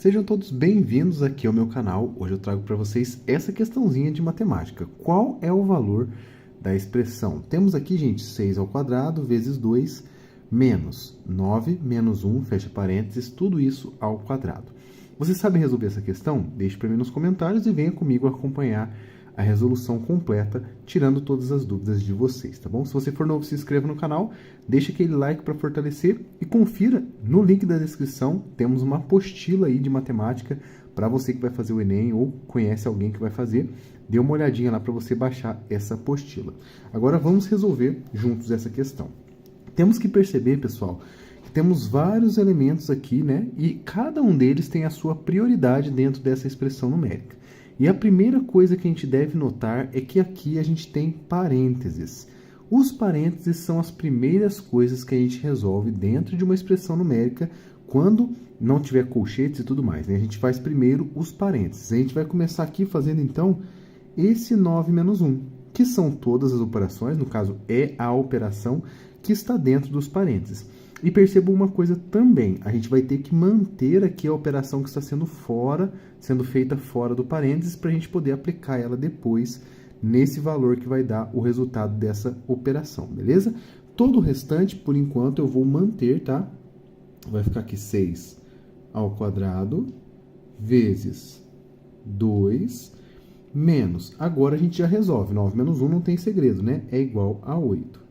Sejam todos bem-vindos aqui ao meu canal. Hoje eu trago para vocês essa questãozinha de matemática. Qual é o valor da expressão? Temos aqui, gente, 6 ao quadrado vezes 2 menos 9 menos 1, fecha parênteses, tudo isso ao quadrado. Você sabe resolver essa questão? Deixe para mim nos comentários e venha comigo acompanhar a resolução completa, tirando todas as dúvidas de vocês, tá bom? Se você for novo, se inscreva no canal, deixa aquele like para fortalecer e confira no link da descrição, temos uma apostila aí de matemática para você que vai fazer o Enem ou conhece alguém que vai fazer, dê uma olhadinha lá para você baixar essa apostila. Agora vamos resolver juntos essa questão. Temos que perceber, pessoal, que temos vários elementos aqui, né? E cada um deles tem a sua prioridade dentro dessa expressão numérica. E a primeira coisa que a gente deve notar é que aqui a gente tem parênteses. Os parênteses são as primeiras coisas que a gente resolve dentro de uma expressão numérica quando não tiver colchetes e tudo mais, né? A gente faz primeiro os parênteses. A gente vai começar aqui fazendo, então, esse 9 menos 1, que são todas as operações, no caso é a operação que está dentro dos parênteses. E perceba uma coisa também, a gente vai ter que manter aqui a operação que está sendo feita fora do parênteses, para a gente poder aplicar ela depois nesse valor que vai dar o resultado dessa operação, beleza? Todo o restante, por enquanto, eu vou manter, tá? Vai ficar aqui 6 ao quadrado vezes 2 menos. Agora a gente já resolve, 9 menos 1 não tem segredo, né? É igual a 8.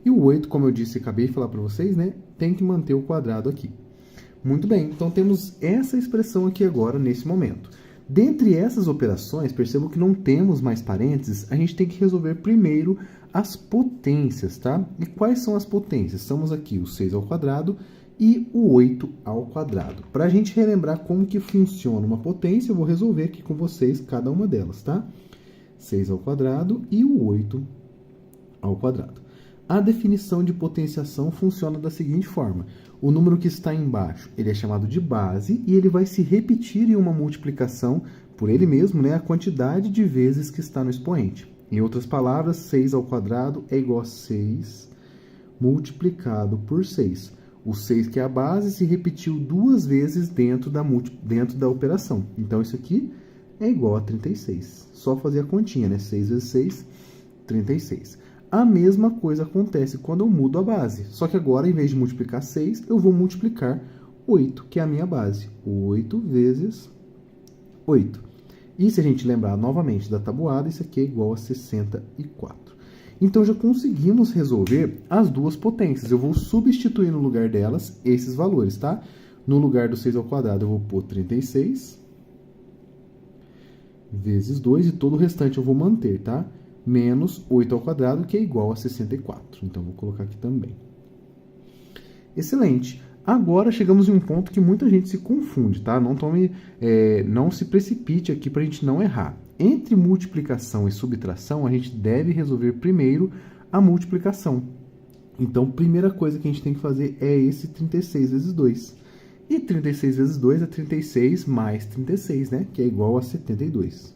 E o 8, como eu disse e acabei de falar para vocês, né, tem que manter o quadrado aqui. Muito bem, então temos essa expressão aqui agora, nesse momento. Dentre essas operações, percebam que não temos mais parênteses, a gente tem que resolver primeiro as potências, tá? E quais são as potências? Estamos aqui o 6 ao quadrado e o 8 ao quadrado. Para a gente relembrar como que funciona uma potência, eu vou resolver aqui com vocês cada uma delas, tá? 6 ao quadrado e o 8 ao quadrado. A definição de potenciação funciona da seguinte forma. O número que está embaixo, ele é chamado de base e ele vai se repetir em uma multiplicação por ele mesmo, né, a quantidade de vezes que está no expoente. Em outras palavras, 6 ao quadrado é igual a 6 multiplicado por 6. O 6, que é a base, se repetiu duas vezes dentro da operação. Então, isso aqui é igual a 36. Só fazer a continha, né? 6 vezes 6, 36. A mesma coisa acontece quando eu mudo a base. Só que agora, em vez de multiplicar 6, eu vou multiplicar 8, que é a minha base. 8 vezes 8. E se a gente lembrar novamente da tabuada, isso aqui é igual a 64. Então, já conseguimos resolver as duas potências. Eu vou substituir no lugar delas esses valores, tá? No lugar do 6 ao quadrado, eu vou pôr 36 vezes 2 e todo o restante eu vou manter, tá? Menos 8 ao quadrado, que é igual a 64. Então, vou colocar aqui também. Excelente. Agora, chegamos em um ponto que muita gente se confunde, tá? Não se precipite aqui para a gente não errar. Entre multiplicação e subtração, a gente deve resolver primeiro a multiplicação. Então, primeira coisa que a gente tem que fazer é esse 36 vezes 2. E 36 vezes 2 é 36 mais 36, né? Que é igual a 72.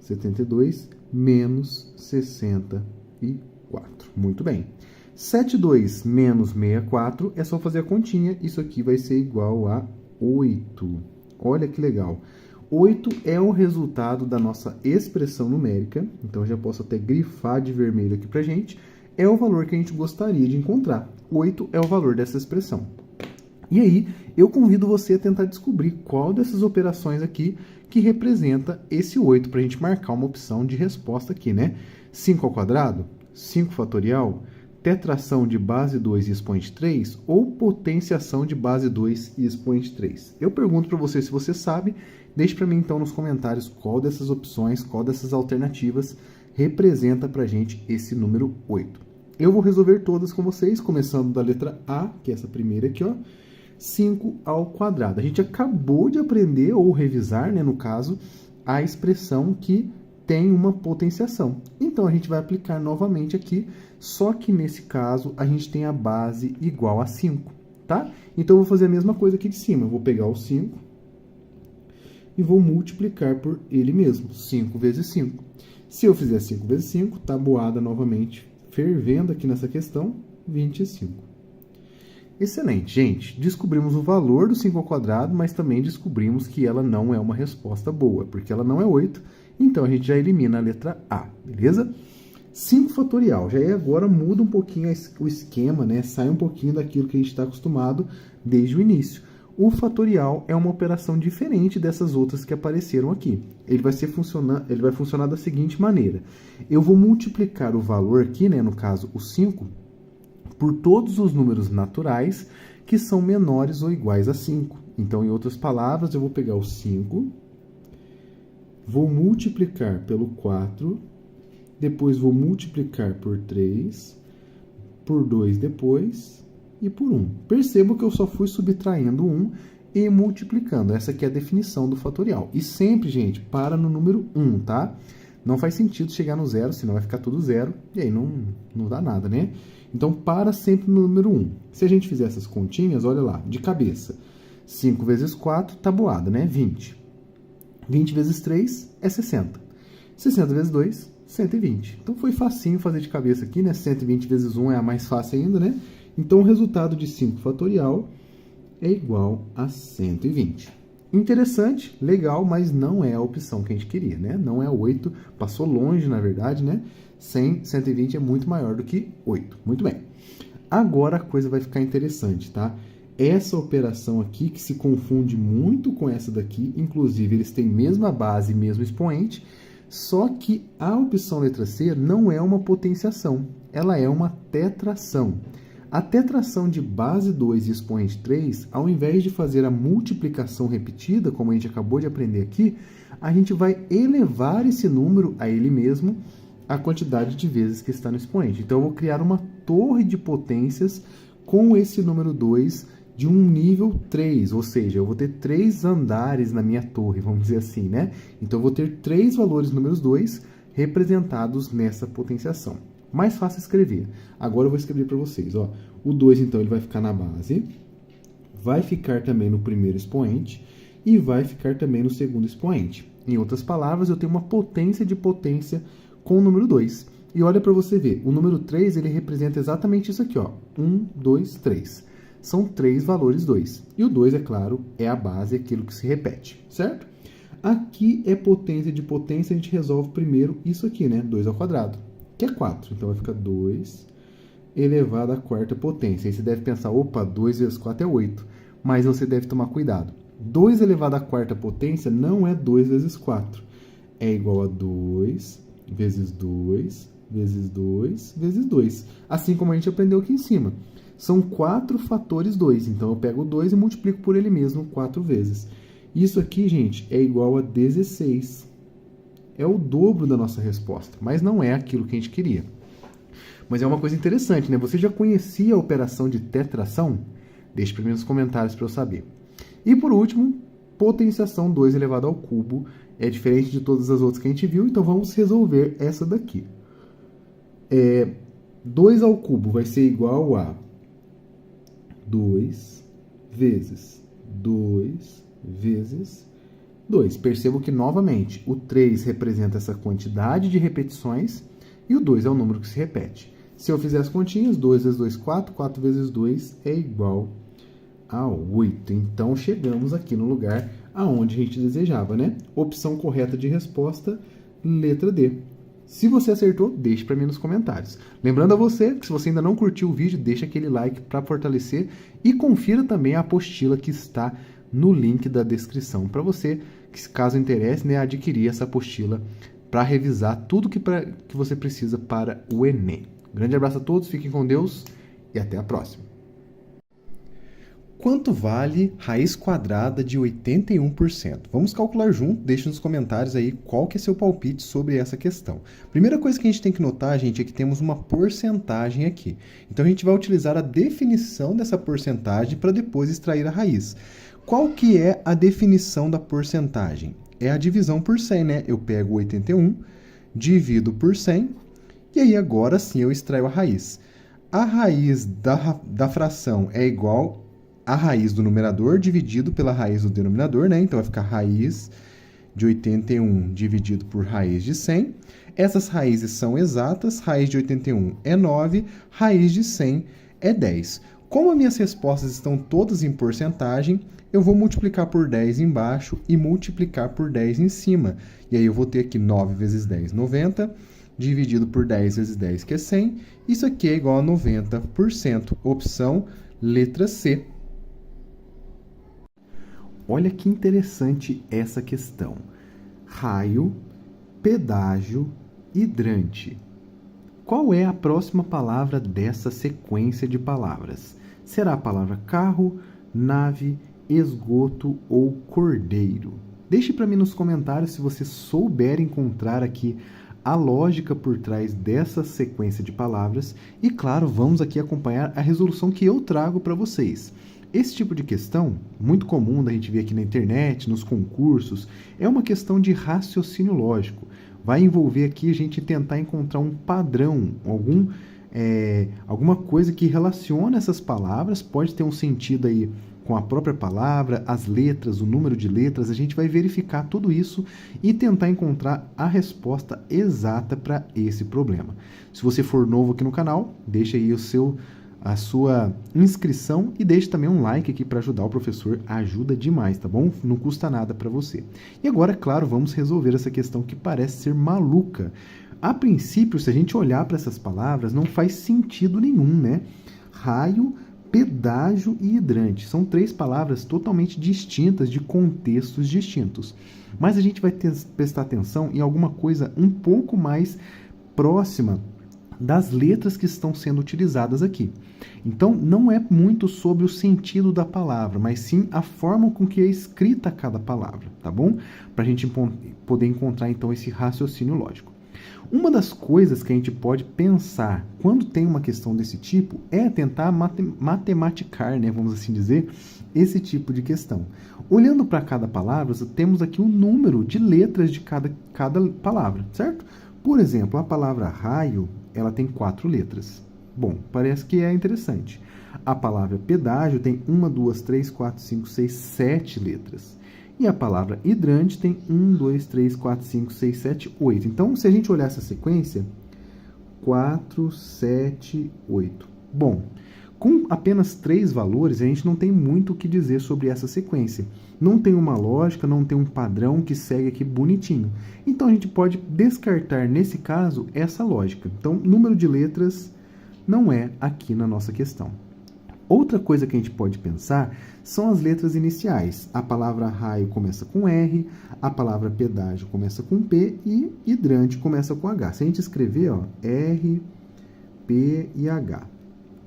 72 menos 64. Muito bem. 72 menos 64 é só fazer a continha. Isso aqui vai ser igual a 8. Olha que legal. 8 é o resultado da nossa expressão numérica. Então, eu já posso até grifar de vermelho aqui pra gente. É o valor que a gente gostaria de encontrar. 8 é o valor dessa expressão. E aí, eu convido você a tentar descobrir qual dessas operações aqui que representa esse 8, para a gente marcar uma opção de resposta aqui, né? 5 ao quadrado, 5 fatorial, tetração de base 2 e expoente 3, ou potenciação de base 2 e expoente 3? Eu pergunto para você se você sabe, deixe para mim então nos comentários qual dessas opções, qual dessas alternativas representa para a gente esse número 8. Eu vou resolver todas com vocês, começando da letra A, que é essa primeira aqui, ó. 5 ao quadrado. A gente acabou de aprender, ou revisar, né, no caso, a expressão que tem uma potenciação. Então, a gente vai aplicar novamente aqui, só que nesse caso, a gente tem a base igual a 5, tá? Então, eu vou fazer a mesma coisa aqui de cima. Eu vou pegar o 5 e vou multiplicar por ele mesmo, 5 vezes 5. Se eu fizer 5 vezes 5, tabuada novamente, fervendo aqui nessa questão, 25. Excelente, gente. Descobrimos o valor do 5 ao quadrado, mas também descobrimos que ela não é uma resposta boa, porque ela não é 8, então a gente já elimina a letra A, beleza? 5 fatorial, já agora muda um pouquinho o esquema, né? Sai um pouquinho daquilo que a gente está acostumado desde o início. O fatorial é uma operação diferente dessas outras que apareceram aqui. Ele vai funcionar da seguinte maneira. Eu vou multiplicar o valor aqui, né, no caso o 5, por todos os números naturais que são menores ou iguais a 5. Então, em outras palavras, eu vou pegar o 5, vou multiplicar pelo 4, depois vou multiplicar por 3, por 2 depois e por 1. Percebo que eu só fui subtraindo 1 e multiplicando. Essa aqui é a definição do fatorial. E sempre, gente, para no número 1, tá? Não faz sentido chegar no zero, senão vai ficar tudo zero, e aí não dá nada, né? Então, para sempre no número 1. Se a gente fizer essas continhas, olha lá, de cabeça. 5 vezes 4, tabuada, né? 20. 20 vezes 3 é 60. 60 vezes 2, 120. Então, foi facinho fazer de cabeça aqui, né? 120 vezes 1 é a mais fácil ainda, né? Então, o resultado de 5 fatorial é igual a 120. Interessante, legal, mas não é a opção que a gente queria, né? Não é 8, passou longe, na verdade, né? 120 é muito maior do que 8. Muito bem. Agora a coisa vai ficar interessante, tá? Essa operação aqui, que se confunde muito com essa daqui, inclusive eles têm mesma base, mesmo expoente, só que a opção letra C não é uma potenciação, ela é uma tetração. A tetração de base 2 e expoente 3, ao invés de fazer a multiplicação repetida, como a gente acabou de aprender aqui, a gente vai elevar esse número a ele mesmo, a quantidade de vezes que está no expoente. Então, eu vou criar uma torre de potências com esse número 2 de um nível 3, ou seja, eu vou ter 3 andares na minha torre, vamos dizer assim, né? Então, eu vou ter 3 valores números 2 representados nessa potenciação. Mais fácil escrever. Agora eu vou escrever para vocês. Ó. O 2, então, ele vai ficar na base, vai ficar também no primeiro expoente e vai ficar também no segundo expoente. Em outras palavras, eu tenho uma potência de potência com o número 2. E olha para você ver, o número 3 ele representa exatamente isso aqui. Ó. 1, 2, 3. São 3 valores 2. E o 2, é claro, é a base, aquilo que se repete, certo? Aqui é potência de potência, a gente resolve primeiro isso aqui, né? 2 ao quadrado. Que é 4. Então, vai ficar 2 elevado à quarta potência. Aí você deve pensar, opa, 2 vezes 4 é 8. Mas você deve tomar cuidado. 2 elevado à quarta potência não é 2 vezes 4. É igual a 2 vezes 2 vezes 2 vezes 2. Assim como a gente aprendeu aqui em cima. São 4 fatores 2. Então, eu pego o 2 e multiplico por ele mesmo 4 vezes. Isso aqui, gente, é igual a 16. É o dobro da nossa resposta, mas não é aquilo que a gente queria. Mas é uma coisa interessante, né? Você já conhecia a operação de tetração? Deixe para mim nos comentários para eu saber. E por último, potenciação 2 elevado ao cubo. É diferente de todas as outras que a gente viu, então vamos resolver essa daqui. 2 ao cubo vai ser igual a 2 vezes 2 vezes 2. Percebo que, novamente, o 3 representa essa quantidade de repetições e o 2 é o número que se repete. Se eu fizer as continhas, 2 vezes 2, 4. 4 vezes 2 é igual a 8. Então, chegamos aqui no lugar aonde a gente desejava, né? Opção correta de resposta, letra D. Se você acertou, deixe para mim nos comentários. Lembrando a você que se você ainda não curtiu o vídeo, deixa aquele like para fortalecer e confira também a apostila que está no link da descrição para você, que caso interesse, né, adquirir essa apostila para revisar tudo que você precisa para o Enem. Grande abraço a todos, fiquem com Deus e até a próxima. Quanto vale raiz quadrada de 81%? Vamos calcular junto, deixe nos comentários aí qual que é seu palpite sobre essa questão. Primeira coisa que a gente tem que notar, gente, é que temos uma porcentagem aqui. Então, a gente vai utilizar a definição dessa porcentagem para depois extrair a raiz. Qual que é a definição da porcentagem? É a divisão por 100, né? Eu pego 81, divido por 100, e aí agora sim eu extraio a raiz. A raiz da fração é igual a raiz do numerador dividido pela raiz do denominador, né? Então, vai ficar raiz de 81 dividido por raiz de 100. Essas raízes são exatas. Raiz de 81 é 9, raiz de 100 é 10. Como as minhas respostas estão todas em porcentagem, eu vou multiplicar por 10 embaixo e multiplicar por 10 em cima. E aí eu vou ter aqui 9 vezes 10, 90, dividido por 10 vezes 10, que é 100. Isso aqui é igual a 90%. Opção letra C. Olha que interessante essa questão. Raio, pedágio, hidrante. Qual é a próxima palavra dessa sequência de palavras? Será a palavra carro, nave, esgoto ou cordeiro? Deixe para mim nos comentários se você souber encontrar aqui a lógica por trás dessa sequência de palavras. E, claro, vamos aqui acompanhar a resolução que eu trago para vocês. Esse tipo de questão, muito comum da gente ver aqui na internet, nos concursos, é uma questão de raciocínio lógico. Vai envolver aqui a gente tentar encontrar um padrão, alguma coisa que relaciona essas palavras, pode ter um sentido aí com a própria palavra, as letras, o número de letras, a gente vai verificar tudo isso e tentar encontrar a resposta exata para esse problema. Se você for novo aqui no canal, deixa aí a sua inscrição e deixe também um like aqui para ajudar o professor, ajuda demais, tá bom? Não custa nada para você. E agora, claro, vamos resolver essa questão que parece ser maluca. A princípio, se a gente olhar para essas palavras, não faz sentido nenhum, né? Raio, pedágio e hidrante. São três palavras totalmente distintas, de contextos distintos. Mas a gente vai prestar atenção em alguma coisa um pouco mais próxima das letras que estão sendo utilizadas aqui. Então, não é muito sobre o sentido da palavra, mas sim a forma com que é escrita cada palavra, tá bom? Para a gente poder encontrar, então, esse raciocínio lógico. Uma das coisas que a gente pode pensar quando tem uma questão desse tipo é tentar matematicar, né, vamos assim dizer, esse tipo de questão. Olhando para cada palavra, temos aqui o número de letras de cada palavra, certo? Por exemplo, a palavra raio, ela tem 4 letras. Bom, parece que é interessante. A palavra pedágio tem 1, 2, 3, 4, 5, 6, 7 letras. E a palavra hidrante tem 1, 2, 3, 4, 5, 6, 7, 8. Então, se a gente olhar essa sequência, 4, 7, 8. Bom, com apenas 3 valores, a gente não tem muito o que dizer sobre essa sequência. Não tem uma lógica, não tem um padrão que segue aqui bonitinho. Então, a gente pode descartar, nesse caso, essa lógica. Então, número de letras não é aqui na nossa questão. Outra coisa que a gente pode pensar são as letras iniciais. A palavra raio começa com R, a palavra pedágio começa com P e hidrante começa com H. Se a gente escrever, ó, R, P e H.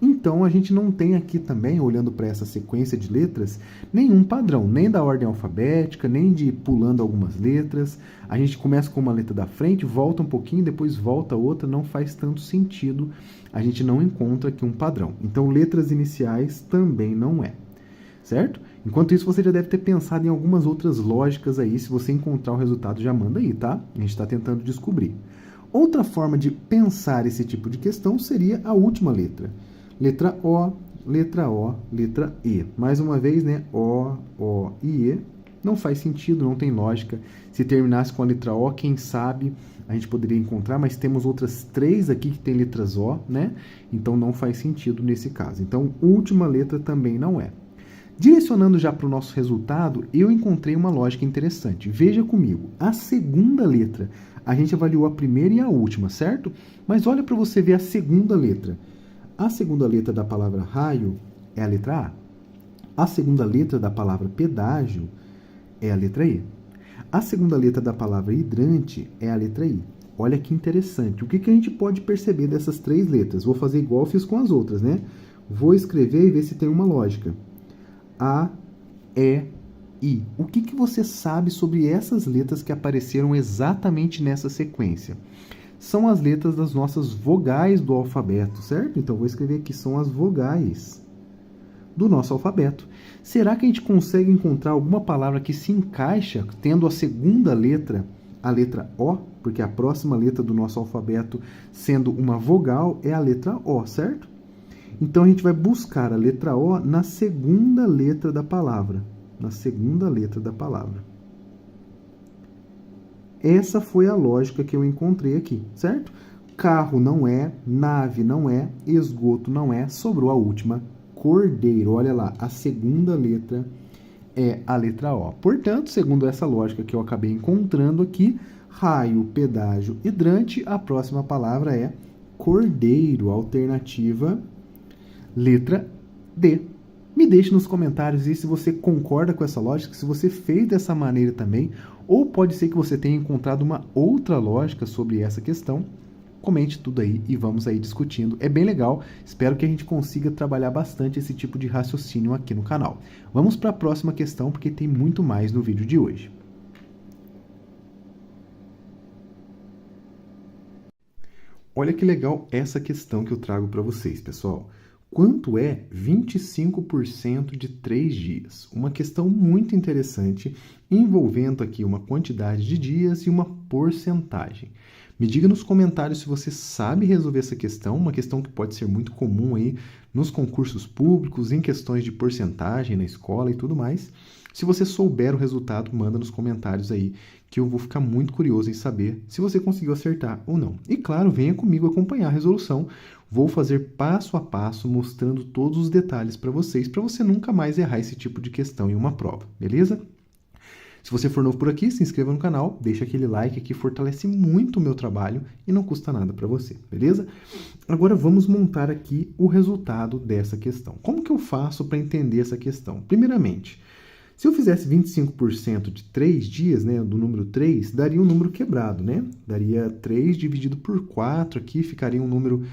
Então, a gente não tem aqui também, olhando para essa sequência de letras, nenhum padrão, nem da ordem alfabética, nem de pulando algumas letras. A gente começa com uma letra da frente, volta um pouquinho, depois volta outra, não faz tanto sentido. A gente não encontra aqui um padrão. Então, letras iniciais também não é, certo? Enquanto isso, você já deve ter pensado em algumas outras lógicas aí. Se você encontrar o resultado, já manda aí, tá? A gente está tentando descobrir. Outra forma de pensar esse tipo de questão seria a última letra. Letra O, letra E. Mais uma vez, né? O e E. Não faz sentido, não tem lógica. Se terminasse com a letra O, quem sabe a gente poderia encontrar, mas temos outras 3 aqui que tem letras O, né? Então, não faz sentido nesse caso. Então, última letra também não é. Direcionando já para o nosso resultado, eu encontrei uma lógica interessante. Veja comigo, a segunda letra, a gente avaliou a primeira e a última, certo? Mas olha para você ver a segunda letra. A segunda letra da palavra raio é a letra A. A segunda letra da palavra pedágio é a letra E. A segunda letra da palavra hidrante é a letra I. Olha que interessante. O que a gente pode perceber dessas 3 letras? Vou fazer igual eu fiz com as outras, né? Vou escrever e ver se tem uma lógica. A, E, I. O que você sabe sobre essas letras que apareceram exatamente nessa sequência? São as letras das nossas vogais do alfabeto, certo? Então, vou escrever aqui, são as vogais do nosso alfabeto. Será que a gente consegue encontrar alguma palavra que se encaixa tendo a segunda letra, a letra O? Porque a próxima letra do nosso alfabeto, sendo uma vogal, é a letra O, certo? Então, a gente vai buscar a letra O na segunda letra da palavra. Na segunda letra da palavra. Essa foi a lógica que eu encontrei aqui, certo? Carro não é, nave não é, esgoto não é, sobrou a última cordeiro. Olha lá, a segunda letra é a letra O. Portanto, segundo essa lógica que eu acabei encontrando aqui, raio, pedágio, hidrante, a próxima palavra é cordeiro. Alternativa letra D. Me deixe nos comentários aí se você concorda com essa lógica, se você fez dessa maneira também, ou pode ser que você tenha encontrado uma outra lógica sobre essa questão. Comente tudo aí e vamos aí discutindo. É bem legal, espero que a gente consiga trabalhar bastante esse tipo de raciocínio aqui no canal. Vamos para a próxima questão, porque tem muito mais no vídeo de hoje. Olha que legal essa questão que eu trago para vocês, pessoal. Quanto é 25% de 3 dias? Uma questão muito interessante, envolvendo aqui uma quantidade de dias e uma porcentagem. Me diga nos comentários se você sabe resolver essa questão, uma questão que pode ser muito comum aí nos concursos públicos, em questões de porcentagem na escola e tudo mais. Se você souber o resultado, manda nos comentários aí, que eu vou ficar muito curioso em saber se você conseguiu acertar ou não. E claro, venha comigo acompanhar a resolução. Vou fazer passo a passo, mostrando todos os detalhes para vocês, para você nunca mais errar esse tipo de questão em uma prova, beleza? Se você for novo por aqui, se inscreva no canal, deixa aquele like que fortalece muito o meu trabalho e não custa nada para você, beleza? Agora vamos montar aqui o resultado dessa questão. Como que eu faço para entender essa questão? Primeiramente, se eu fizesse 25% de 3 dias, né, do número 3, daria um número quebrado, né? Daria 3 dividido por 4 aqui, ficaria um número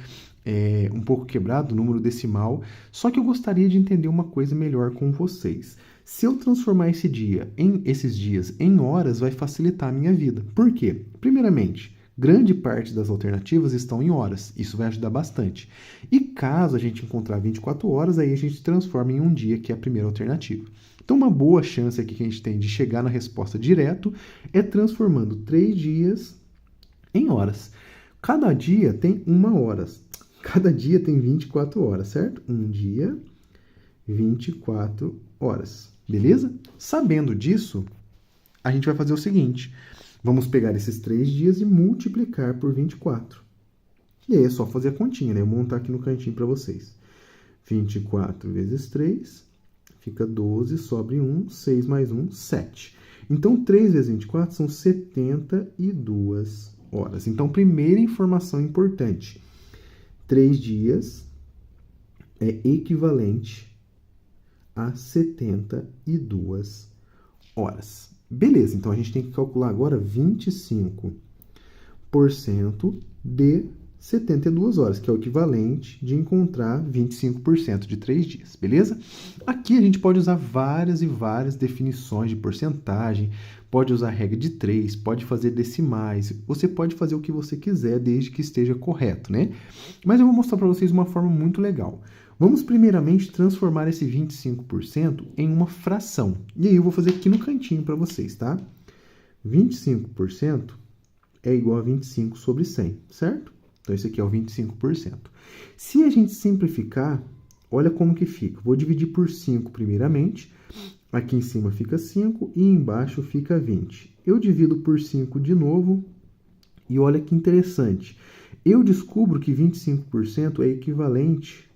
um pouco quebrado, número decimal. Só que eu gostaria de entender uma coisa melhor com vocês. Se eu transformar esses dias em horas, vai facilitar a minha vida. Por quê? Primeiramente, grande parte das alternativas estão em horas. Isso vai ajudar bastante. E caso a gente encontrar 24 horas, aí a gente transforma em um dia, que é a primeira alternativa. Então, uma boa chance aqui que a gente tem de chegar na resposta direto é transformando 3 dias em horas. Cada dia tem 1 hora. Cada dia tem 24 horas, certo? Um dia, 24 horas. Beleza? Sabendo disso, a gente vai fazer o seguinte. Vamos pegar esses 3 dias e multiplicar por 24. E aí é só fazer a continha, né? Eu vou montar aqui no cantinho para vocês. 24 vezes 3, fica 12, sobre 1, 6 mais 1, 7. Então, 3 vezes 24 são 72 horas. Então, primeira informação importante. 3 dias é equivalente a 72 horas. Beleza, então a gente tem que calcular agora 25% de 72 horas, que é o equivalente de encontrar 25% de 3 dias, beleza? Aqui a gente pode usar várias e várias definições de porcentagem, pode usar regra de 3, pode fazer decimais, você pode fazer o que você quiser, desde que esteja correto, né? Mas eu vou mostrar para vocês uma forma muito legal. Vamos primeiramente transformar esse 25% em uma fração. E aí eu vou fazer aqui no cantinho para vocês, tá? 25% é igual a 25 sobre 100, certo? Então, esse aqui é o 25%. Se a gente simplificar, olha como que fica. Vou dividir por 5 primeiramente. Aqui em cima fica 5 e embaixo fica 20. Eu divido por 5 de novo e olha que interessante. Eu descubro que 25% é equivalente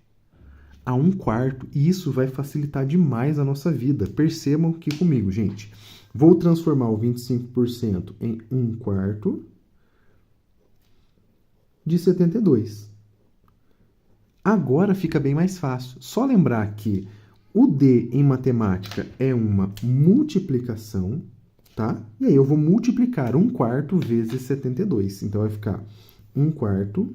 a 1/4 e isso vai facilitar demais a nossa vida. Percebam aqui comigo, gente. Vou transformar o 25% em 1/4 de 72. Agora fica bem mais fácil. Só lembrar que o D em matemática é uma multiplicação, tá? E aí eu vou multiplicar 1/4 vezes 72. Então vai ficar 1/4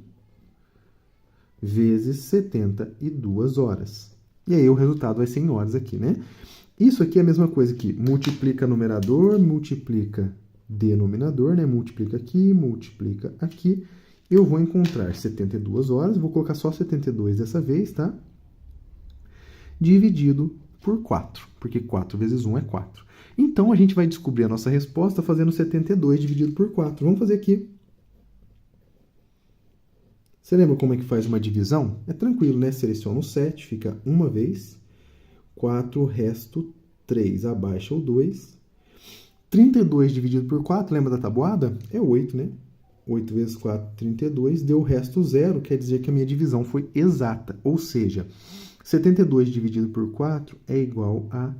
vezes 72 horas. E aí o resultado vai ser em horas aqui, né? Isso aqui é a mesma coisa que multiplica numerador, multiplica denominador, né? Multiplica aqui. Eu vou encontrar 72 horas, vou colocar só 72 dessa vez, tá? Dividido por 4, porque 4 vezes 1 é 4. Então, a gente vai descobrir a nossa resposta fazendo 72 dividido por 4. Vamos fazer aqui. Você lembra como é que faz uma divisão? É tranquilo, né? Seleciona o 7, fica uma vez. 4, resto 3, abaixa o 2. 32 dividido por 4, lembra da tabuada? É 8, né? 8 vezes 4, 32, deu o resto 0, quer dizer que a minha divisão foi exata. Ou seja, 72 dividido por 4 é igual a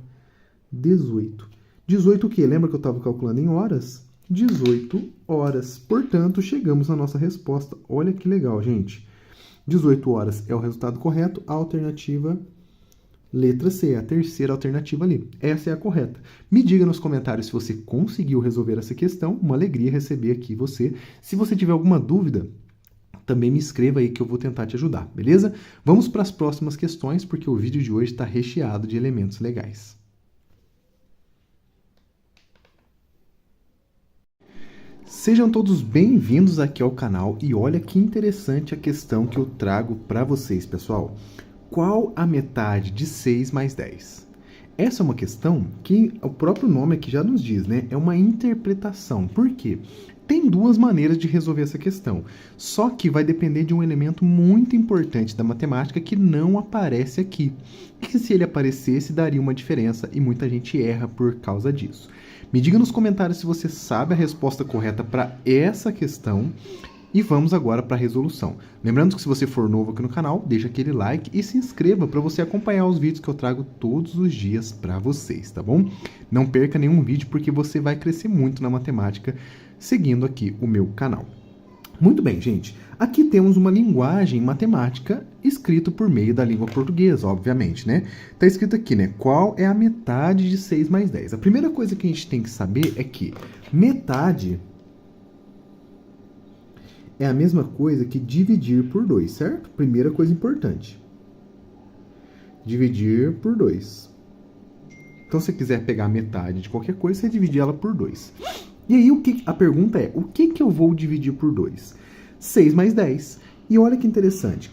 18. 18 o quê? Lembra que eu estava calculando em horas? 18 horas. Portanto, chegamos na nossa resposta. Olha que legal, gente. 18 horas é o resultado correto. A alternativa letra C, a terceira alternativa ali. Essa é a correta. Me diga nos comentários se você conseguiu resolver essa questão. Uma alegria receber aqui você. Se você tiver alguma dúvida, também me escreva aí que eu vou tentar te ajudar, beleza? Vamos para as próximas questões, porque o vídeo de hoje está recheado de elementos legais. Sejam todos bem-vindos aqui ao canal e olha que interessante a questão que eu trago para vocês, pessoal. Qual a metade de 6 mais 10? Essa é uma questão que o próprio nome aqui já nos diz, né? É uma interpretação. Por quê? Tem duas maneiras de resolver essa questão, só que vai depender de um elemento muito importante da matemática que não aparece aqui. E que se ele aparecesse, daria uma diferença e muita gente erra por causa disso. Me diga nos comentários se você sabe a resposta correta para essa questão. E vamos agora para a resolução. Lembrando que se você for novo aqui no canal, deixa aquele like e se inscreva para você acompanhar os vídeos que eu trago todos os dias para vocês, tá bom? Não perca nenhum vídeo porque você vai crescer muito na matemática seguindo aqui o meu canal. Muito bem, gente. Aqui temos uma linguagem matemática escrita por meio da língua portuguesa, obviamente, né? Está escrito aqui, né? Qual é a metade de 6 mais 10? A primeira coisa que a gente tem que saber é que metade é a mesma coisa que dividir por 2, certo? Primeira coisa importante. Dividir por 2. Então, se você quiser pegar a metade de qualquer coisa, você divide ela por 2. E aí, a pergunta é, o que eu vou dividir por 2? 6 mais 10. E olha que interessante.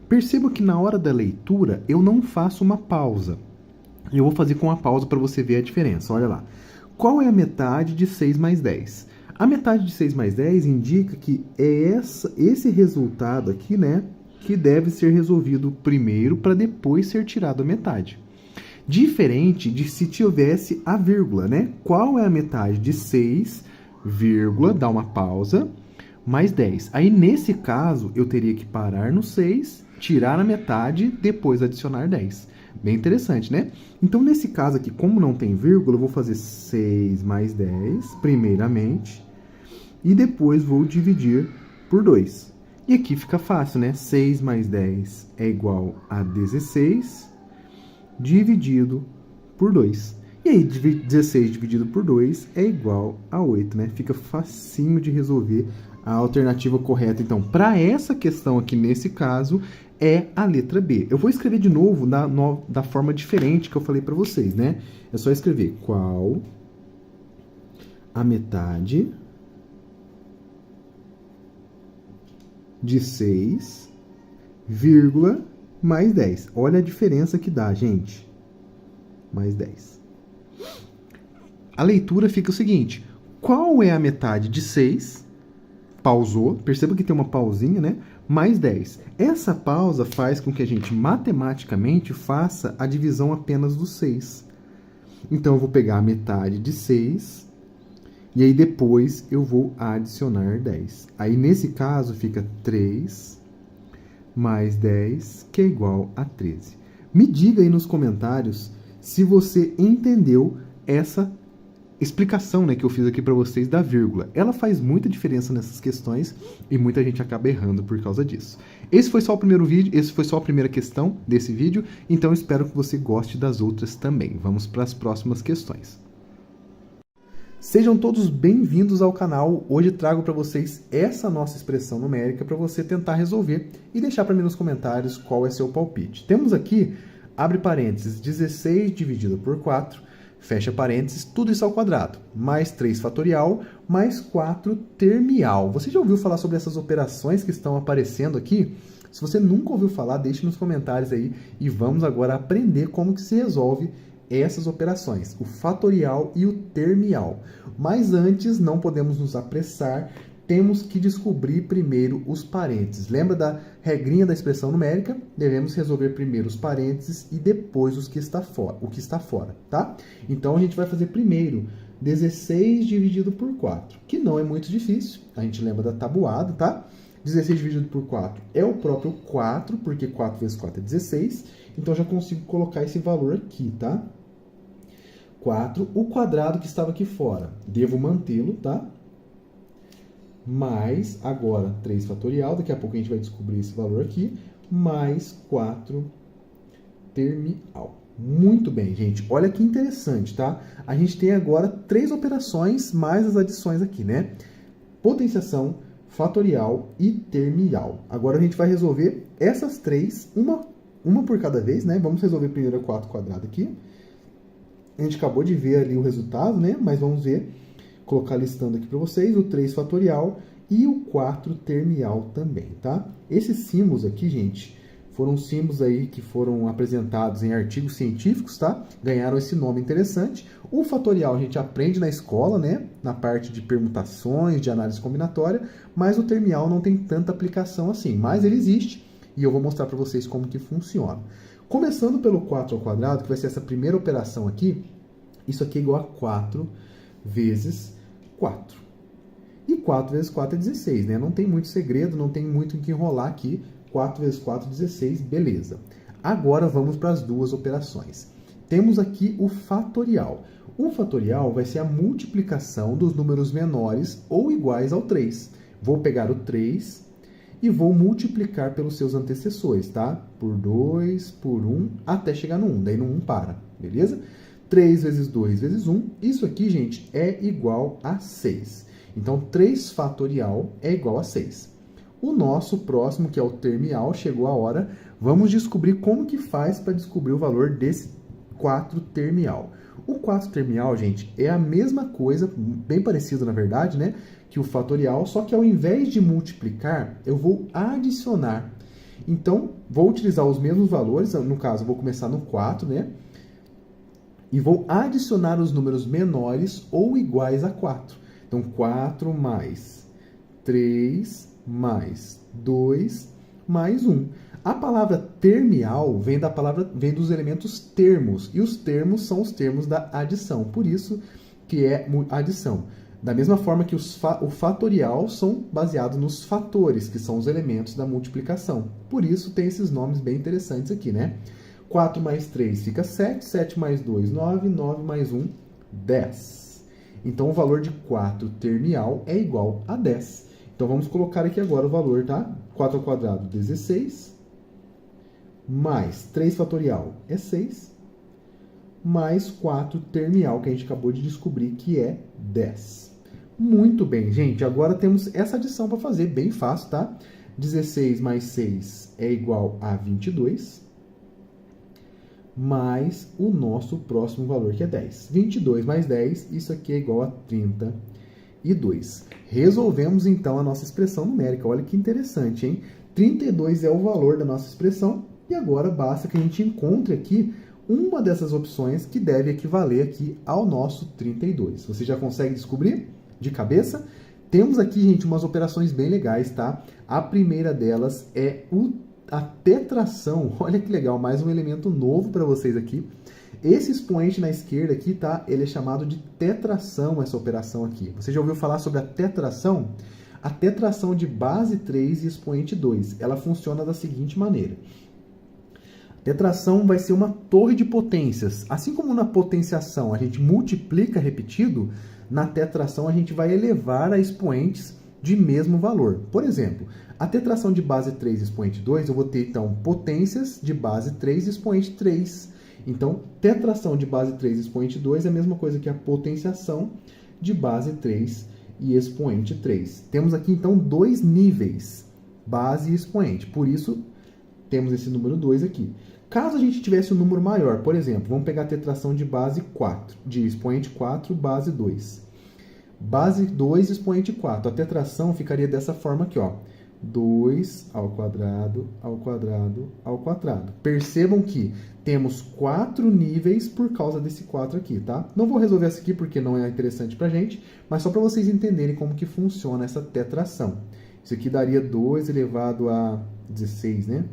Perceba que na hora da leitura, eu não faço uma pausa. Eu vou fazer com a pausa para você ver a diferença. Olha lá. Qual é a metade de 6 mais 10? A metade de 6 mais 10 indica que é esse resultado aqui, né, que deve ser resolvido primeiro para depois ser tirado a metade. Diferente de se tivesse a vírgula, né? Qual é a metade de 6, vírgula, dá uma pausa, mais 10. Aí, nesse caso, eu teria que parar no 6, tirar a metade, depois adicionar 10. Bem interessante, né? Então, nesse caso aqui, como não tem vírgula, eu vou fazer 6 mais 10, primeiramente, e depois vou dividir por 2. E aqui fica fácil, né? 6 mais 10 é igual a 16, dividido por 2. E aí, 16 dividido por 2 é igual a 8, né? Fica facinho de resolver. A alternativa correta, então, para essa questão aqui, nesse caso, é a letra B. Eu vou escrever de novo da forma diferente que eu falei para vocês, né? É só escrever qual a metade de 6, vírgula, mais 10. Olha a diferença que dá, gente. Mais 10. A leitura fica o seguinte. Qual é a metade de 6? Pausou. Perceba que tem uma pausinha, né? Mais 10. Essa pausa faz com que a gente matematicamente faça a divisão apenas do 6. Então, eu vou pegar a metade de 6 e aí depois eu vou adicionar 10. Aí, nesse caso, fica 3 mais 10, que é igual a 13. Me diga aí nos comentários se você entendeu essa explicação, né, que eu fiz aqui para vocês da vírgula. Ela faz muita diferença nessas questões e muita gente acaba errando por causa disso. Esse foi só o primeiro vídeo, esse foi só a primeira questão desse vídeo, então espero que você goste das outras também. Vamos para as próximas questões. Sejam todos bem-vindos ao canal. Hoje trago para vocês essa nossa expressão numérica para você tentar resolver e deixar para mim nos comentários qual é seu palpite. Temos aqui, abre parênteses, 16 dividido por 4, fecha parênteses, tudo isso ao quadrado, mais 3 fatorial, mais 4 termial. Você já ouviu falar sobre essas operações que estão aparecendo aqui? Se você nunca ouviu falar, deixe nos comentários aí e vamos agora aprender como que se resolve essas operações, o fatorial e o termial. Mas antes, não podemos nos apressar, temos que descobrir primeiro os parênteses. Lembra da regrinha da expressão numérica? Devemos resolver primeiro os parênteses e depois o que está fora, tá? Então, a gente vai fazer primeiro 16 dividido por 4, que não é muito difícil. A gente lembra da tabuada, tá? 16 dividido por 4 é o próprio 4, porque 4 vezes 4 é 16. Então, já consigo colocar esse valor aqui, tá? 4, o quadrado que estava aqui fora, devo mantê-lo, tá? Mais, agora, 3 fatorial, daqui a pouco a gente vai descobrir esse valor aqui, mais 4 termial. Muito bem, gente. Olha que interessante, tá? A gente tem agora 3 operações mais as adições aqui, né? Potenciação, fatorial e termial. Agora a gente vai resolver essas 3, uma por cada vez, né? Vamos resolver primeiro a 4 quadrado aqui. A gente acabou de ver ali o resultado, né? Mas vamos ver, colocar listando aqui para vocês, o 3 fatorial e o 4 termial também, tá? Esses símbolos aqui, gente, foram símbolos aí que foram apresentados em artigos científicos, tá? Ganharam esse nome interessante. O fatorial a gente aprende na escola, né? Na parte de permutações, de análise combinatória, mas o termial não tem tanta aplicação assim. Mas ele existe e eu vou mostrar para vocês como que funciona. Começando pelo 4 ao quadrado, que vai ser essa primeira operação aqui, isso aqui é igual a 4 vezes 4. E 4 vezes 4 é 16, né? Não tem muito segredo, não tem muito em que enrolar aqui. 4 vezes 4, 16, beleza. Agora vamos para as duas operações. Temos aqui o fatorial. O fatorial vai ser a multiplicação dos números menores ou iguais ao 3. Vou pegar o 3 e vou multiplicar pelos seus antecessores, tá? Por 2, por 1, até chegar no 1. Daí no 1 para, beleza? 3 vezes 2 vezes 1. Isso aqui, gente, é igual a 6. Então, 3 fatorial é igual a 6. O nosso próximo, que é o termial, chegou a hora. Vamos descobrir como que faz para descobrir o valor desse 4 termial. O 4 termial, gente, é a mesma coisa, bem parecido na verdade, né, que o fatorial, só que ao invés de multiplicar, eu vou adicionar. Então, vou utilizar os mesmos valores, no caso, eu vou começar no 4, né, e vou adicionar os números menores ou iguais a 4. Então, 4 mais 3 mais 2 mais 1. A palavra termial vem dos elementos termos, e os termos são os termos da adição, por isso que é adição. Da mesma forma que o fatorial são baseados nos fatores, que são os elementos da multiplicação. Por isso tem esses nomes bem interessantes aqui, né? 4 mais 3 fica 7, 7 mais 2, 9, 9 mais 1, 10. Então o valor de 4 termial é igual a 10. Então vamos colocar aqui agora o valor, tá? 4 ao quadrado, 16. Mais 3 fatorial é 6, mais 4 termial, que a gente acabou de descobrir que é 10. Muito bem, gente, agora temos essa adição para fazer, bem fácil, tá? 16 mais 6 é igual a 22, mais o nosso próximo valor, que é 10. 22 mais 10, isso aqui é igual a 32. Resolvemos, então, a nossa expressão numérica. Olha que interessante, hein? 32 é o valor da nossa expressão. E agora basta que a gente encontre aqui uma dessas opções que deve equivaler aqui ao nosso 32. Você já consegue descobrir de cabeça? Temos aqui, gente, umas operações bem legais, tá? A primeira delas é a tetração. Olha que legal, mais um elemento novo para vocês aqui. Esse expoente na esquerda aqui, tá? Ele é chamado de tetração, essa operação aqui. Você já ouviu falar sobre a tetração? A tetração de base 3 e expoente 2. Ela funciona da seguinte maneira. Tetração vai ser uma torre de potências. Assim como na potenciação a gente multiplica repetido, na tetração a gente vai elevar a expoentes de mesmo valor. Por exemplo, a tetração de base 3 e expoente 2, eu vou ter então potências de base 3 e expoente 3. Então, tetração de base 3 e expoente 2 é a mesma coisa que a potenciação de base 3 e expoente 3. Temos aqui então dois níveis, base e expoente. Por isso, temos esse número 2 aqui. Caso a gente tivesse um número maior, por exemplo, vamos pegar a tetração de base 4, de expoente 4, base 2. Base 2, expoente 4. A tetração ficaria dessa forma aqui, ó. 2 ao quadrado, ao quadrado, ao quadrado. Percebam que temos 4 níveis por causa desse 4 aqui, tá? Não vou resolver essa aqui porque não é interessante pra gente, mas só para vocês entenderem como que funciona essa tetração. Isso aqui daria 2 elevado a 16, né?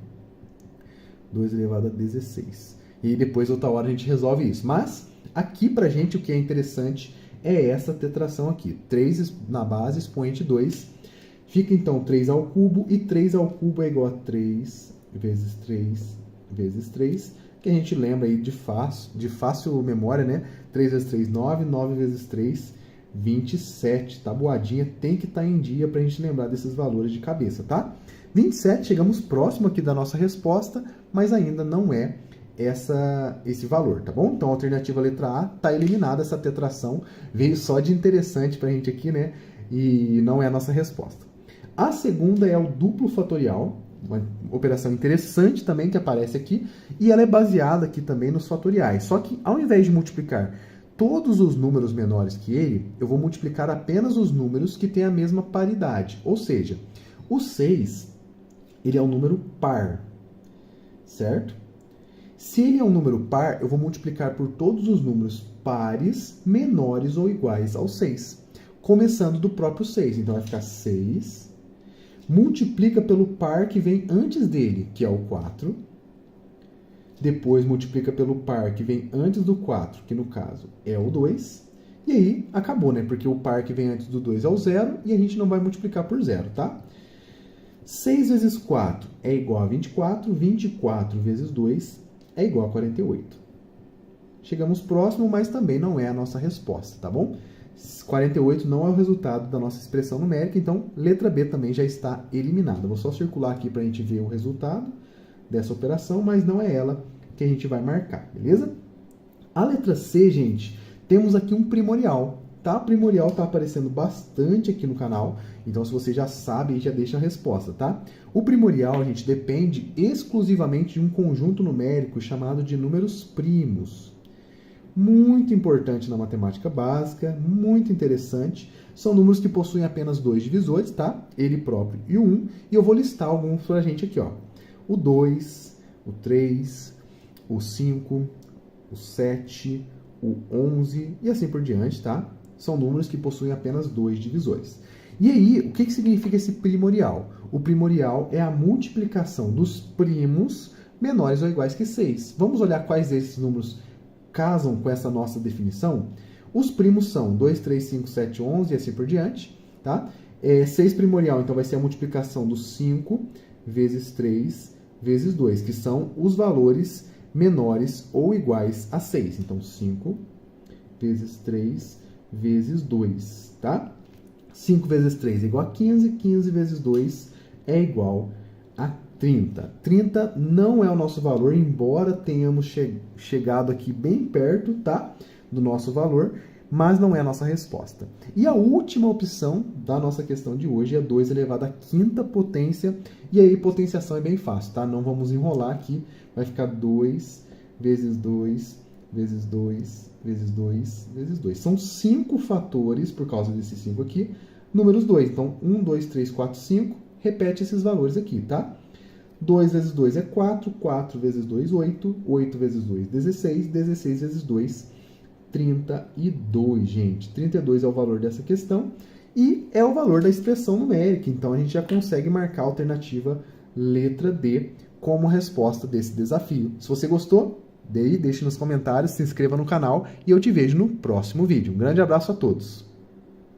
2 elevado a 16. E depois, outra hora, a gente resolve isso. Mas, aqui pra gente, o que é interessante é essa tetração aqui. 3 na base, expoente 2. Fica então 3 ao cubo, e 3 ao cubo é igual a 3 vezes 3 vezes 3, que a gente lembra aí de fácil memória, né? 3 vezes 3, 9, 9 vezes 3, 27. Tabuadinha tem que estar em dia para a gente lembrar desses valores de cabeça, tá? 27, chegamos próximo aqui da nossa resposta, mas ainda não é esse valor, tá bom? Então, a alternativa letra A está eliminada, essa tetração veio só de interessante para a gente aqui, né? E não é a nossa resposta. A segunda é o duplo fatorial, uma operação interessante também que aparece aqui, e ela é baseada aqui também nos fatoriais. Só que, ao invés de multiplicar todos os números menores que ele, eu vou multiplicar apenas os números que têm a mesma paridade. Ou seja, o 6, ele é um número par, certo? Se ele é um número par, eu vou multiplicar por todos os números pares menores ou iguais ao 6, começando do próprio 6. Então, vai ficar 6, multiplica pelo par que vem antes dele, que é o 4. Depois multiplica pelo par que vem antes do 4, que no caso é o 2. E aí acabou, né? Porque o par que vem antes do 2 é o 0 e a gente não vai multiplicar por 0, tá? 6 vezes 4 é igual a 24. 24 vezes 2 é igual a 48. Chegamos próximo, mas também não é a nossa resposta, tá bom? 48 não é o resultado da nossa expressão numérica, então letra B também já está eliminada. Vou só circular aqui para a gente ver o resultado dessa operação, mas não é ela que a gente vai marcar, beleza? A letra C, gente, temos aqui um primorial, tá? O primorial está aparecendo bastante aqui no canal, então se você já sabe, aí já deixa a resposta, tá? O primorial, gente, depende exclusivamente de um conjunto numérico chamado de números primos. Muito importante na matemática básica, muito interessante. São números que possuem apenas 2 divisores, tá? Ele próprio e o 1, e eu vou listar alguns para a gente aqui, ó. O 2, o 3, o 5, o 7, o 11 e assim por diante, tá? São números que possuem apenas 2 divisores. E aí, o que significa esse primorial? O primorial é a multiplicação dos primos menores ou iguais que 6. Vamos olhar quais desses números casam com essa nossa definição. Os primos são 2, 3, 5, 7, 11 e assim por diante, tá? 6 primorial, então vai ser a multiplicação dos 5 vezes 3 vezes 2, que são os valores menores ou iguais a 6. Então, 5 vezes 3 vezes 2, tá? 5 vezes 3 é igual a 15, 15 vezes 2 é igual a 30. 30 não é o nosso valor, embora tenhamos chegado aqui bem perto, tá? Do nosso valor, mas não é a nossa resposta. E a última opção da nossa questão de hoje é 2 elevado à quinta potência, e aí potenciação é bem fácil, tá? Não vamos enrolar aqui, vai ficar 2 vezes 2 vezes 2 vezes 2 vezes 2. São 5 fatores, por causa desses 5 aqui, números 2. Então, 1, 2, 3, 4, 5, repete esses valores aqui, tá? 2 vezes 2 é 4, 4 vezes 2, 8, 8 vezes 2, 16, 16 vezes 2, 32, gente. 32 é o valor dessa questão e é o valor da expressão numérica. Então, a gente já consegue marcar a alternativa letra D como resposta desse desafio. Se você gostou, deixe nos comentários, se inscreva no canal e eu te vejo no próximo vídeo. Um grande abraço a todos!